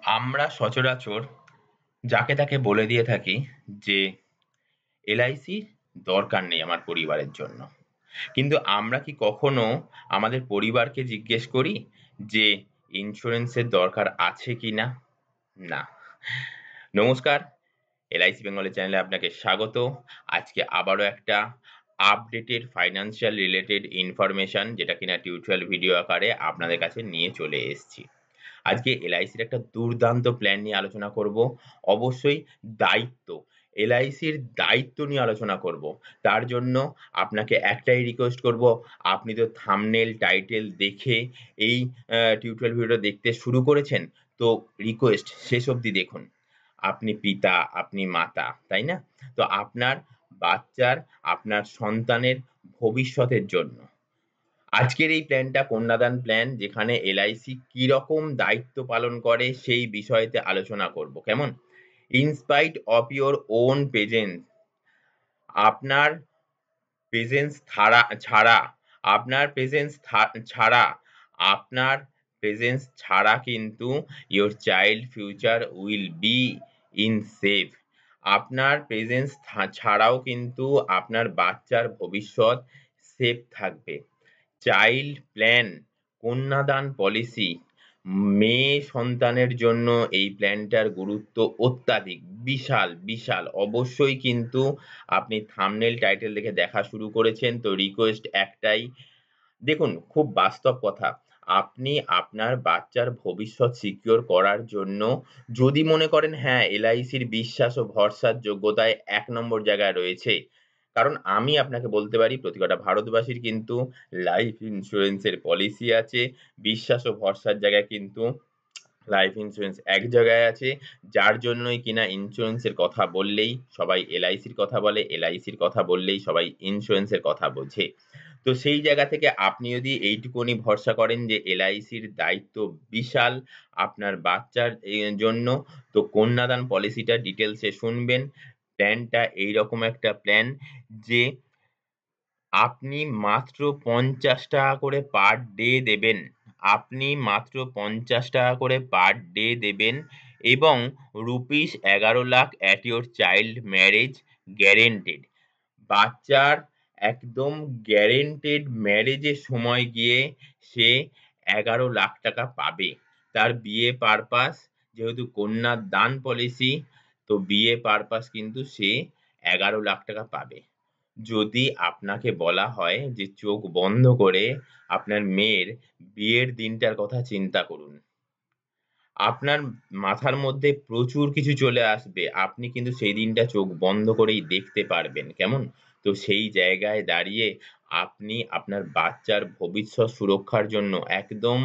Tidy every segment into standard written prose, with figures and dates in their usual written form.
আমরা সচরাচর যাকে তাকে বলে দিয়ে থাকি যে এলআইসি দরকার নেই আমার পরিবারের জন্য। কিন্তু আমরা কি কখনো আমাদের পরিবারকে জিজ্ঞেস করি যে ইন্স্যুরেন্সের দরকার আছে কিনা? না। নমস্কার, এলআইসি বেঙ্গলের চ্যানেলে আপনাকে স্বাগত। আজকে আবারও একটা আপডেটেড ফাইন্যান্সিয়াল রিলেটেড ইনফরমেশন যেটা কিনা টিউটোরিয়াল ভিডিও আকারে আপনাদের কাছে নিয়ে চলে এসেছি। আজকে এলআইসির একটা দুর্দান্ত প্ল্যান নিয়ে আলোচনা করব। অবশ্যই দায়িত্ব, এলআইসির দায়িত্ব নিয়ে আলোচনা করব। তার জন্য আপনাকে একটাই রিকোয়েস্ট করব, আপনি তো থাম্বনেল টাইটেল দেখে এই টিউটোরিয়াল ভিডিওটা দেখতে শুরু করেছেন, তো রিকোয়েস্ট শেষ অবধি দেখুন। আপনি পিতা, আপনি মাতা, তাই না? তো আপনার বাচ্চার, আপনার সন্তানের ভবিষ্যতের জন্য আজকের এই প্ল্যানটা কন্যাদান প্ল্যান, যেখানে এলআইসি কিরকম দায়িত্ব পালন করে সেই বিষয়তে আলোচনা করব। কেমন? In spite of your own presence, আপনার প্রেজেন্স ছাড়া আপনার প্রেজেন্স ছাড়া আপনার প্রেজেন্স ছাড়া কিন্তু your child future will be in safe. আপনার প্রেজেন্স ছাড়াও কিন্তু আপনার বাচ্চার ভবিষ্যৎ সেফ থাকবে। চাইল্ড প্ল্যান, কন্যাদান পলিসি, মেয়ে সন্তানের জন্য এই প্ল্যানটার গুরুত্ব অত্যাধিক, বিশাল বিশাল। অবশ্যই কিন্তু আপনি থাম্বনেল টাইটেল দেখে দেখা শুরু করেছেন, তো রিকোয়েস্ট একটাই, দেখুন খুব বাস্তব কথা। আপনি আপনার বাচ্চার ভবিষ্যৎ সিকিউর করার জন্য যদি মনে করেন হ্যাঁ এলআইসির বিশ্বাস ও ভরসার যোগ্যতায় ১ নম্বর জায়গায় রয়েছে, কারণ আমি আপনাকে বলতে পারি প্রতি কটা ভারতবাসীর কিন্তু লাইফ ইন্স্যুরেন্সের পলিসি আছে। বিশ্বাস ও ভরসার জায়গায় কিন্তু লাইফ ইন্স্যুরেন্স এক জায়গায় আছে, যার জন্যই কিনা ইন্স্যুরেন্সের কথা বললেই সবাই এলআইসির কথা বলে, এলআইসির কথা বললেই সবাই ইন্স্যুরেন্সের কথা বোঝে। তো সেই জায়গা থেকে আপনি যদি এইটুকুনি ভরসা করেন যে এলআইসির দায়িত্ব বিশাল আপনার বাচ্চার জন্য, তো কন্যাদান পলিসিটা ডিটেলসে শুনবেন। প্ল্যানটা এইরকম একটা প্ল্যান যে আপনি মাত্র ৫০ টাকা করে পার ডে দেবেন। আপনি মাত্র ৫০ টাকা করে পার ডে দেবেন এবং ₹১১,০০,০০০ at your child marriage guaranteed. বাচ্চার একদম গ্যারান্টেড ম্যারেজের সময় গিয়ে সে ১১,০০,০০০ টাকা পাবে। তার বিয়ে পারপাস, যেহেতু কন্যা দান পলিসি, তো বিয়ে পারপাস কিন্তু সে ১১,০০,০০০ টাকা পাবে। যদি আপনাকে বলা হয় যে চোখ বন্ধ করে আপনার মেয়ের বিয়ের দিনটার কথা চিন্তা করুন। আপনার মাথার মধ্যে প্রচুর কিছু চলে আসবে। আপনি কিন্তু সেই দিনটা চোখ বন্ধ করেই দেখতে পারবেন। কেমন? তো সেই জায়গায় দাঁড়িয়ে আপনি আপনার বাচ্চার ভবিষ্যৎ সুরক্ষার জন্য একদম,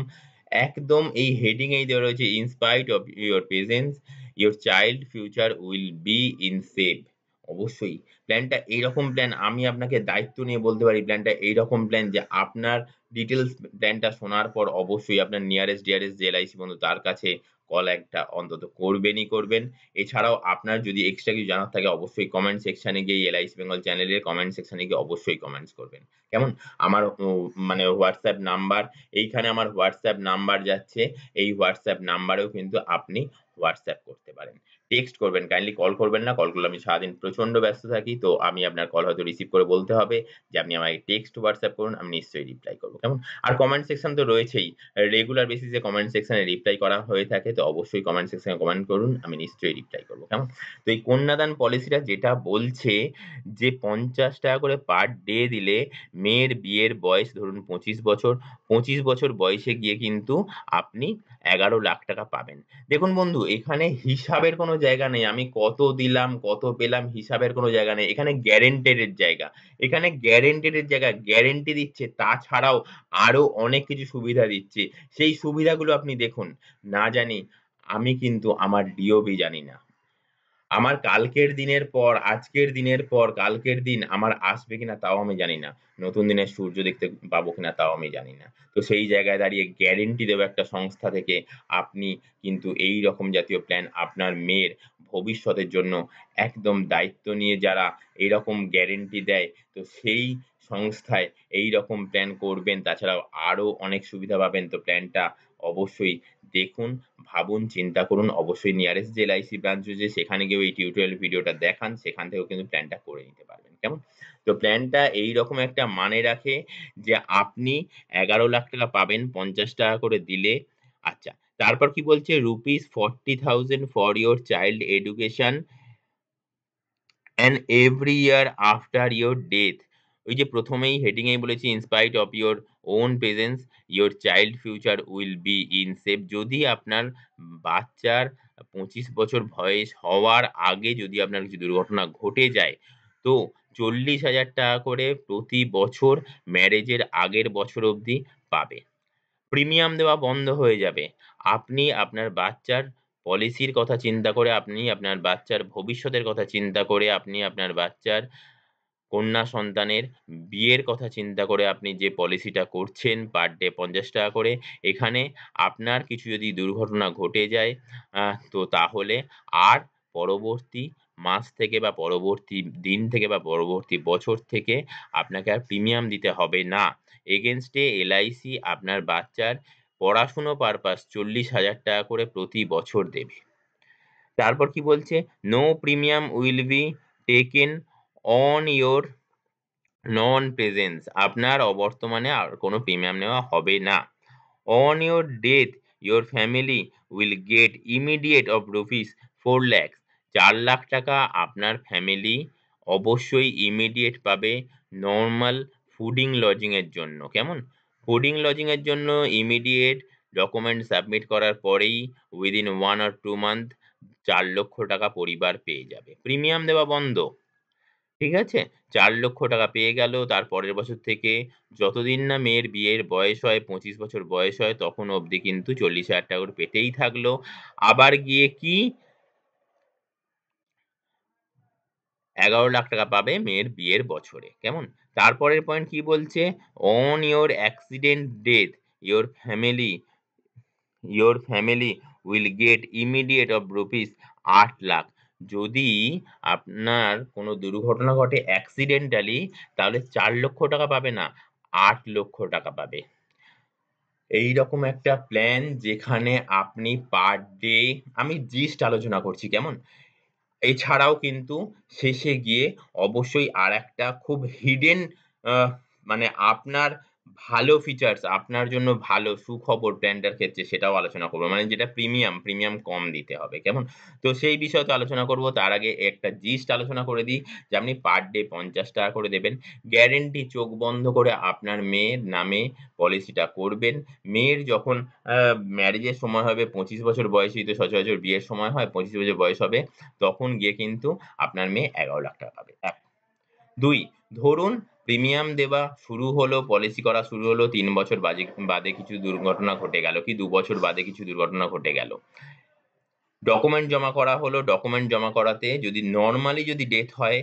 একদম এই হেডিং এই দেওয়া রয়েছে, "In spite of your presence, your child future will be in safe." অবশ্যই প্ল্যানটা এইরকম প্ল্যান, আমি আপনাকে দায়িত্ব নিয়ে বলতে পারি প্ল্যানটা এইরকম প্ল্যান যে আপনার ডিটেইলস প্ল্যানটা শোনার পর অবশ্যই আপনার নিয়ারেস্ট ডিয়ারেস্ট যে এলআইসি বন্ধু তার কাছে কল একটা অন্তত করবেনই করবেন। এছাড়াও আপনার যদি এক্সট্রা কিছু জানার থাকে অবশ্যই কমেন্ট সেকশনে গিয়ে এলআইসি বেঙ্গল চ্যানেলের কমেন্ট সেকশনে গিয়ে অবশ্যই কমেন্টস করবেন। কেমন? আমার মানে হোয়াটসঅ্যাপ নাম্বার, এইখানে আমার হোয়াটসঅ্যাপ নাম্বার যাচ্ছে। এই হোয়াটসঅ্যাপ নাম্বারেও কিন্তু আপনি হোয়াটসঅ্যাপ করতে পারেন। টেক্সট করবেন, কাইন্ডলি কল করবেন না। কল করলে আমি সারাদিন প্রচন্ড ব্যস্ত থাকি। তো আমি আপনার কল হয়তো রিসিভ করে বলতে হবে যে আপনি আমাকে টেক্সট হোয়াটসঅ্যাপ করুন, আমি নিশ্চয়ই রিপ্লাই করব। কেমন? আর কমেন্ট সেকশন তো রয়েছেই। রেগুলার বেসিসে কমেন্ট সেকশনে রিপ্লাই করা হয়ে থাকে। তো অবশ্যই কমেন্ট সেকশনে কমেন্ট করুন। আমি নিশ্চয়ই রিপ্লাই করব। কেমন? তো এই কন্যাদান পলিসিটা যেটা বলছে যে ৳৫০ করে পার ডে দিলে মেয়ের বিয়ের বয়স ধরুন ২৫ বছর। ২৫ বছর বয়সে গিয়ে কিন্তু আপনি ১১,০০,০০০ টাকা পাবেন। দেখুন বন্ধু, এখানে হিসাবের কোনো জায়গা নেই। আমি কত দিলাম, কত পেলাম, হিসাবের কোনো জায়গা নেই। এখানে গ্যারান্টেড এর জায়গা। এখানে গ্যারান্টেড এর জায়গা, গ্যারান্টি দিচ্ছে। তাছাড়াও আরো অনেক কিছু সুবিধা দিচ্ছে। সেই সুবিধাগুলো আপনি দেখুন। না জানি, আমি কিন্তু আমার ডিওবি জানি না। আমার কালকের দিনের পর, আজকের দিনের পর কালকের দিন আমার আসবে কিনা তাও আমি জানি না। নতুন দিনের সূর্য দেখতে পাবো কিনা তাও আমি জানি না। তো সেই জায়গায় দাঁড়িয়ে গ্যারান্টি দেওয়া একটা সংস্থা থেকে আপনি কিন্তু এইরকম জাতীয় প্ল্যান আপনার মেয়ের ভবিষ্যতের জন্য একদম দায়িত্ব নিয়ে যারা এরকম গ্যারান্টি দেয়, তো সেই সংস্থায় এইরকম প্ল্যান করবেন। তাছাড়াও আরো অনেক সুবিধা পাবেন। তো প্ল্যানটা অবশ্যই দেখুন, ভাবুন, চিন্তা করুন। অবশ্যই নিয়ারেস্ট যে এলআইসি ব্রাঞ্চ রয়েছে সেখানে গিয়েও এই টিউটোরিয়াল ভিডিওটা দেখান। সেখান থেকেও কিন্তু প্ল্যানটা করে নিতে পারবেন। কেমন? তো প্ল্যানটা এইরকম একটা মানে রাখে যে আপনি ৳১১,০০,০০০ পাবেন ৳৫০ করে দিলে। আচ্ছা, তারপর কি বলছে? ₹40,000 for your child education and every year after your death. ওই যে প্রথমেই হেডিং এই বলেছি, in spite of your own presence your child future will be in safe. যদি আপনার বাচ্চার ২৫ বছর বয়স হওয়ার আগে যদি আপনার কিছু দুর্ঘটনা ঘটে যায়, তো ৳৪০,০০০ করে প্রতি বছর ম্যারেজের আগের বছর অবধি পাবে। প্রিমিয়াম দেওয়া বন্ধ হয়ে যাবে। আপনি আপনার বাচ্চার পলিসির কথা চিন্তা করে, আপনি আপনার বাচ্চার ভবিষ্যতের কথা চিন্তা করে, আপনি আপনার বাচ্চার কন্যা সন্তানের বিয়ের কথা চিন্তা করে আপনি যে পলিসিটা করছেন পার ডে ৳৫০ করে, এখানে আপনার কিছু যদি দুর্ঘটনা ঘটে যায় তো তাহলে আর পরবর্তী মাস থেকে বা পরবর্তী দিন থেকে বা পরবর্তী বছর থেকে আপনাকে আর প্রিমিয়াম দিতে হবে না। এগেইনস্ট এ এলআইসি আপনার বাচ্চার পড়াশুনো পারপাস ৳৪০,০০০ করে প্রতি বছর দেবে। তারপর কি বলছে? "No premium will be taken on your non presence", আপনার অবর্তমানে আর কোনো প্রিমিয়াম নেওয়া হবে না। "On your death your family will get immediate of ₹4,00,000", ৳৪,০০,০০০ আপনার ফ্যামিলি অবশ্যই ইমিডিয়েট পাবে নরমাল ফুডিং লজিং এর জন্য। কেমন? ফুডিং লজিং এর জন্য ইমিডিয়েট ডকুমেন্ট সাবমিট করার পরেই উইদিন 1 or 2 মান্থ ৳৪,০০,০০০ পরিবার পেয়ে যাবে। প্রিমিয়াম দেওয়া বন্ধ। ঠিক আছে? ৳৪,০০,০০০ পেয়ে গেল। তার পরের বছর থেকে যতদিন না মেয়ের বিয়ের বয়স হয়, ২৫ বছর বয়স হয়, তখন অবধি কিন্তু ৳৪০,০০০ করে পেতেই থাকলো। আবার গিয়ে কি ৳১১,০০,০০০ পাবে মেয়ের বিয়ের বছরে। কেমন? তারপরের পয়েন্ট কি বলছে? "On your accident death your family will get immediate of ₹৮,০০,০০০", যদি আপনার কোনো দুর্ঘটনা ঘটে অ্যাক্সিডেন্টালি, তাহলে ৳৪,০০,০০০ পাবে না, ৳৮,০০,০০০ পাবে। এইরকম একটা প্ল্যান যেখানে আপনি পার ডে, আমি জিস্ট আলোচনা করছি, কেমন? এছাড়াও কিন্তু শেষে গিয়ে অবশ্যই আরেকটা খুব হিডেন আ মানে আপনার ভালো ফিচার্স, আপনার জন্য ভালো সুখবর প্ল্যানটার ক্ষেত্রে সেটাও আলোচনা করব। মানে যেটা প্রিমিয়াম কম দিতে হবে। কেমন? তো সেই বিষয়ে তো আলোচনা করব। তার আগে একটা জিস্ট আলোচনা করে দিই যে আপনি পার ডে ৳৫০ করে দেবেন। গ্যারান্টি চোখ বন্ধ করে আপনার মেয়ের নামে পলিসিটা করবেন। মেয়ের যখন আ ম্যারেজের সময় হবে, ২৫ বছর বয়সেই তো সচরাচর বিয়ের সময় হয়, ২৫ বছর বয়স হবে। তখন গিয়ে কিন্তু আপনার মেয়ে ৳১১,০০,০০০ পাবে। ১, ২, ধরুন প্রিমিয়াম দেওয়া শুরু হলো, পলিসি করা শুরু হলো, ৩ বছর বাদে কিছু দুর্ঘটনা ঘটে গেল, কি ২ বছর বাদে কিছু দুর্ঘটনা ঘটে গেল। ডকুমেন্ট জমা করা হলো, ডকুমেন্ট জমা করাতে যদি নরমালি যদি ডেথ হয়,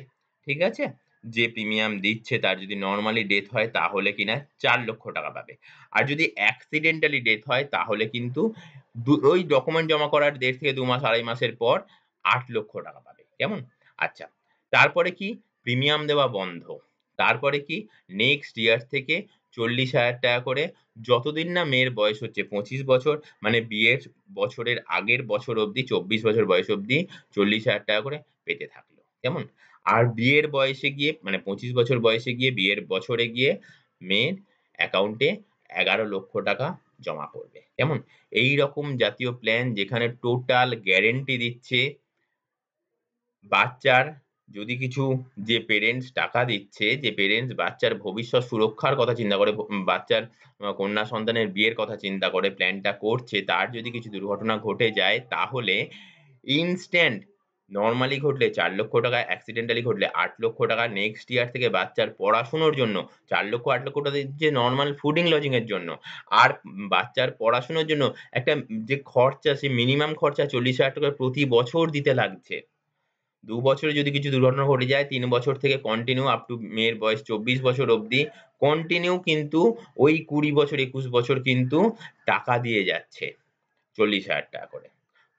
ঠিক আছে? যে প্রিমিয়াম দিচ্ছে তার যদি নরমালি ডেথ হয় তাহলে কিনা ৳৪,০০,০০০ পাবে। আর যদি অ্যাক্সিডেন্টালি ডেথ হয় তাহলে কিন্তু ওই ডকুমেন্ট জমা করার ১.৫ থেকে ২ মাস ২.৫ মাসের পর ৳৮,০০,০০০ পাবে। কেমন? আচ্ছা, তারপরে কি? প্রিমিয়াম দেওয়া বন্ধ। তারপরে কি? নেক্সট ইয়ার থেকে ৳৪০,০০০ করে যতদিন না মেয়ের বয়স হচ্ছে ২৫ বছর, মানে বিয়ের বছরের আগের বছর অবধি ২৪ বছর বয়স অবধি ৳৪০,০০০ করে পেতে থাকলো। কেমন? আর বিয়ের বয়সে গিয়ে মানে ২৫ বছর বয়সে গিয়ে বিয়ের বছরে গিয়ে মেয়ের অ্যাকাউন্টে ৳১১,০০,০০০ জমা পড়বে। কেমন? এইরকম জাতীয় প্ল্যান যেখানে টোটাল গ্যারান্টি দিচ্ছে বাচ্চার যদি কিছু, যে পেরেন্টস টাকা দিচ্ছে, যে পেরেন্টস বাচ্চার ভবিষ্যৎ সুরক্ষার কথা চিন্তা করে, বাচ্চার কন্যা সন্তানের বিয়ের কথা চিন্তা করে প্ল্যানটা করছে, তার যদি কিছু দুর্ঘটনা ঘটে যায় তাহলে ইনস্ট্যান্ট, নরমালি ঘটলে ৳৪,০০,০০০, অ্যাক্সিডেন্টালি ঘটলে ৳৮,০০,০০০, নেক্সট ইয়ার থেকে বাচ্চার পড়াশোনার জন্য ৳৪,০০,০০০, ৳৮,০০,০০০ দিচ্ছে নরমাল ফুডিং লজিং এর জন্য। আর বাচ্চার পড়াশোনার জন্য একটা যে খরচা, সে মিনিমাম খরচা ৳৪০,০০০ করে প্রতি বছর দিতে লাগছে। ২ বছরে যদি কিছু দুর্ঘটনা ঘটে যায়, ৩ বছর থেকে কন্টিনিউ আপ টু মেয়ের বয়স ২৪ বছর অবধি কন্টিনিউ কিন্তু ওই ২০ বছর ২১ বছর কিন্তু টাকা দিয়ে যাচ্ছে ৳৪০,০০০ করে।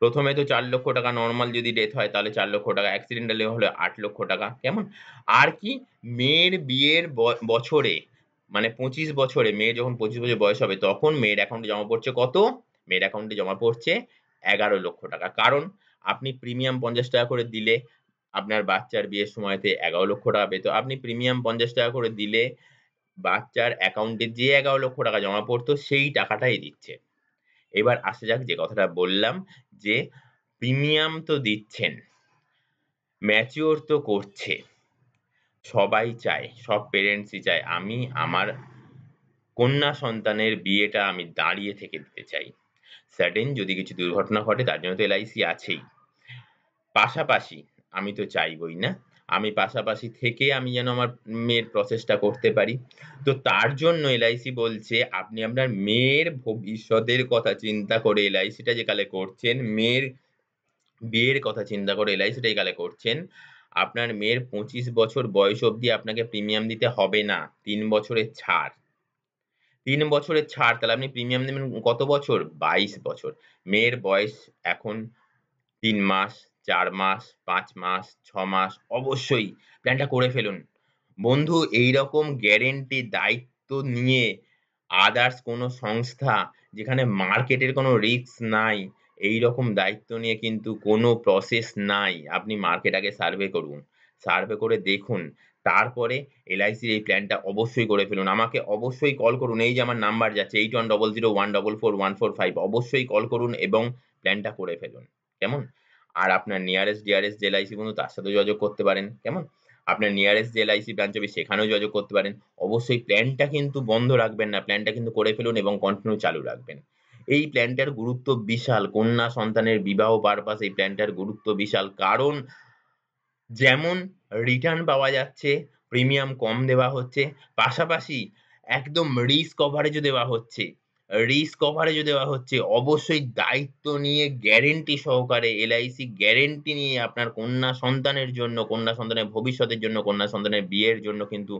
প্রথমে তো ৳৪,০০,০০০, নরমাল যদি ডেথ হয় তাহলে ৳৪,০০,০০০, অ্যাক্সিডেন্টালি হলে ৳৮,০০,০০০। কেমন? আর কি? মেয়ের বিয়ের বছরে, মানে ২৫ বছরে, মেয়ের যখন ২৫ বছর বয়স হবে তখন মেয়ের অ্যাকাউন্টে জমা পড়ছে কত? মেয়ের অ্যাকাউন্টে জমা পড়ছে ১১,০০,০০০ টাকা। কারণ আপনি প্রিমিয়াম ৳৫০ করে দিলে আপনার বাচ্চার বিয়ের সময়তে ১১,০০,০০০ টাকা পেত। আপনি প্রিমিয়াম ৳৫০ করে দিলে বাচ্চার অ্যাকাউন্টে যে ১১,০০,০০০ টাকা জমা পড়তো সেই টাকাটাই দিচ্ছে। এবার আসা যাক যে কথাটা বললাম যে প্রিমিয়াম তো দিচ্ছেন, ম্যাচিউর তো করছে। সবাই চায়, সব প্যারেন্টসই চায় আমি আমার কন্যা সন্তানের বিয়েটা আমি দাঁড়িয়ে থেকে দিতে চাই। সাডেন যদি কিছু দুর্ঘটনা ঘটে তার জন্য তো এলআইসি আছেই। পাশাপাশি আমি তো চাইবই না? আমি পাশাপাশি থেকে আমি যেন আমার মেয়ের প্রসেসটা করতে পারি। তো তার জন্য এলআইসি বলছে আপনি আপনার মেয়ের ভবিষ্যতের কথা চিন্তা করে এলআইসিটা যেকালে করছেন, মেয়ের বিয়ের কথা চিন্তা করে এলআইসিটা যেকালে করছেন, আপনার মেয়ের ২৫ বছর বয়স অবধি আপনাকে প্রিমিয়াম দিতে হবে না। ৩ বছরের ছাড়। ৩ বছরের ছাড় তাহলে আপনি প্রিমিয়াম দেবেন কত বছর? ২২ বছর। মেয়ের বয়স এখন ৩ মাস, ৪ মাস, ৫ মাস, ৬ মাস অবশ্যই প্ল্যানটা করে ফেলুন। বন্ধু এইরকম গ্যারান্টি দায়িত্ব নিয়ে আদার্স কোনো সংস্থা যেখানে মার্কেটের কোনো রিস্ক নাই, এইরকম দায়িত্ব নিয়ে কিন্তু কোনো প্রসেস নাই। আপনি মার্কেট আগে সার্ভে করুন। সার্ভে করে দেখুন। তারপরে এলআইসির এই প্ল্যানটা অবশ্যই করে ফেলুন। আমাকে অবশ্যই কল করুন। এই যে আমার নাম্বার যাচ্ছে 8100144145 অবশ্যই কল করুন এবং প্ল্যানটা করে ফেলুন। কেমন? আর আপনার নিয়ারেস্ট ডিয়ারেস্ট যে এলআইসি বন্ধু তার সাথেও যোগাযোগ করতে পারেন। কেমন? আপনার নিয়ারেস্ট যে এলআইসি ব্রাঞ্চ হবে সেখানেও যোগাযোগ করতে পারেন। অবশ্যই প্ল্যানটা কিন্তু বন্ধ রাখবেন না। প্ল্যানটা কিন্তু করে ফেলুন এবং কন্টিনিউ চালু রাখবেন। এই প্ল্যানটার গুরুত্ব বিশাল। কন্যা সন্তানের বিবাহ পারপাস এই প্ল্যানটার গুরুত্ব বিশাল। কারণ যেমন রিটার্ন পাওয়া যাচ্ছে, প্রিমিয়াম কম দেওয়া হচ্ছে, পাশাপাশি একদম রিস্ক কভারেজও দেওয়া হচ্ছে। রিস্ক কভারেজও দেওয়া হচ্ছে। অবশ্যই দায়িত্ব নিয়ে গ্যারান্টি সহকারে এলআইসি গ্যারান্টি নিয়ে আপনার কন্যা সন্তানের জন্য, কন্যা সন্তানের ভবিষ্যতের জন্য, কন্যা সন্তানের বিয়ের জন্য কিন্তু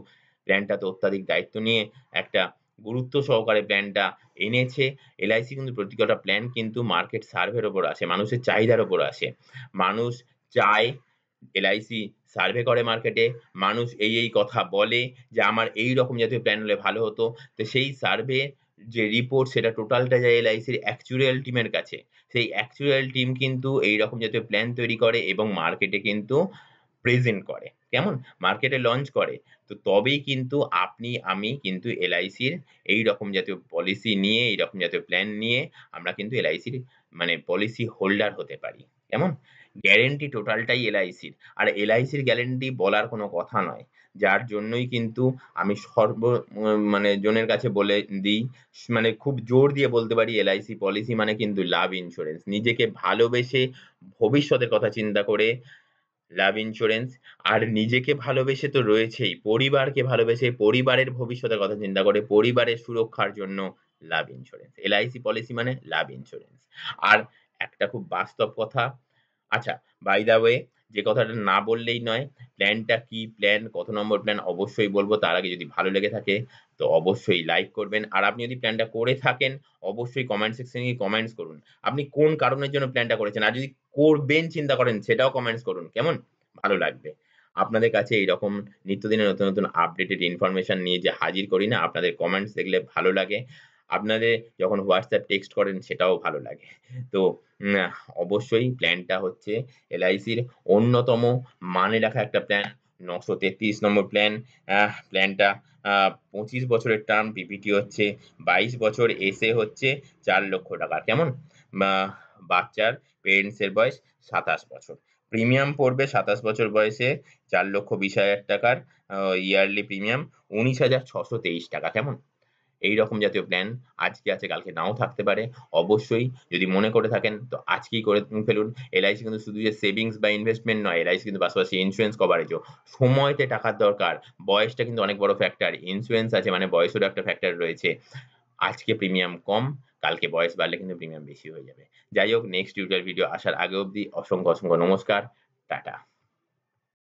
প্ল্যানটাতে অত্যাধিক দায়িত্ব নিয়ে একটা গুরুত্ব সহকারে প্ল্যানটা এনেছে। এলআইসি কিন্তু প্রতি কটা প্ল্যান কিন্তু মার্কেট সার্ভের উপর আসে, মানুষের চাহিদার উপর আসে। মানুষ চায় এলআইসি সার্ভে করে মার্কেটে। মানুষ এই কথা বলে যে, "আমার এইরকম জাতীয় প্ল্যান হলে ভালো হতো।" তো সেই সার্ভে যে রিপোর্ট সেটা টোটালটা যায় এলআইসির অ্যাকচুয়াল টিমের কাছে। সেই অ্যাকচুয়াল টিম কিন্তু এইরকম জাতীয় প্ল্যান তৈরি করে এবং মার্কেটে কিন্তু প্রেজেন্ট করে। কেমন? মার্কেটে লঞ্চ করে। তো তবেই কিন্তু আপনি আমি কিন্তু এলআইসির এইরকম জাতীয় পলিসি নিয়ে, এইরকম জাতীয় প্ল্যান নিয়ে আমরা কিন্তু এলআইসির মানে পলিসি হোল্ডার হতে পারি। কেমন? গ্যারান্টি টোটালটাই এলআইসির। আর এলআইসির গ্যারান্টি বলার কোনো কথা নয়। যার জন্যই কিন্তু আমি মানে জনের কাছে বলে দিই, মানে খুব জোর দিয়ে বলতে পারি এলআইসি পলিসি মানে কিন্তু লাভ ইন্সুরেন্স। নিজেকে ভালোবেসে ভবিষ্যতের কথা চিন্তা করে লাভ ইন্সুরেন্স আর নিজেকে ভালোবেসে তো রয়েছেই। পরিবারকে ভালোবেসে পরিবারের ভবিষ্যতের কথা চিন্তা করে পরিবারের সুরক্ষার জন্য লাভ ইন্সুরেন্স। এলআইসি পলিসি মানে লাভ ইন্সুরেন্স। আর একটা খুব বাস্তব কথা আচ্ছা, বাই দ্য ওয়ে যে কথাটা না বললেই নয়, প্ল্যানটা কি প্ল্যান, কত নম্বর প্ল্যান অবশ্যই বলব। তার আগে যদি ভালো লেগে থাকে তো অবশ্যই লাইক করবেন। আর আপনি যদি প্ল্যানটা করে থাকেন অবশ্যই কমেন্ট সেকশনে গিয়ে কমেন্টস করুন। আপনি কোন কারণের জন্য প্ল্যানটা করেছেন? আর যদি করবেন চিন্তা করেন সেটাও কমেন্টস করুন। কেমন? ভালো লাগবে। আপনাদের কাছে এইরকম নিত্যদিনের নতুন আপডেটেড ইনফরমেশন নিয়ে যে হাজির করি না, আপনাদের কমেন্টস দেখলে ভালো লাগে। আপনাদের যখন WhatsApp টেক্সট করেন সেটাও ভালো লাগে। তো উম অবশ্যই প্ল্যানটা হচ্ছে এলআইসির অন্যতম মানে রাখা একটা প্ল্যান। ৯৩৩ নম্বর প্ল্যান। প্ল্যানটা ২৫ বছরের টার্ম, পিপিটি হচ্ছে ২২ বছর, এসএ হচ্ছে ৳৪,০০,০০০ কেমন? বা বাচ্চার পেরেন্টস এর বয়স ২৭ বছর। প্রিমিয়াম পড়বে ২৭ বছর বয়সে ৳৪,২০,০০০ ইয়ারলি প্রিমিয়াম ৳১৯,৬২৩ কেমন? এইরকম জাতীয় প্ল্যান আজকে আছে কালকে নাও থাকতে পারে। অবশ্যই যদি মনে করে থাকেন তো আজকেই করে ফেলুন। এলআইসি কিন্তু শুধু যে সেভিংস বা ইনভেস্টমেন্ট নয়, এলআইসি কিন্তু পাশাপাশি ইন্সুরেন্স কভারেজও। সময়তে টাকার দরকার। বয়সটা কিন্তু অনেক বড় ফ্যাক্টর। ইন্সুরেন্স আছে মানে বয়সেরও একটা ফ্যাক্টর রয়েছে। আজকে প্রিমিয়াম কম, কালকে বয়স বাড়লে কিন্তু প্রিমিয়াম বেশি হয়ে যাবে। যাই হোক নেক্সট টিউটোরিয়াল ভিডিও আসার আগে অবধি অসংখ্য নমস্কার। টাটা।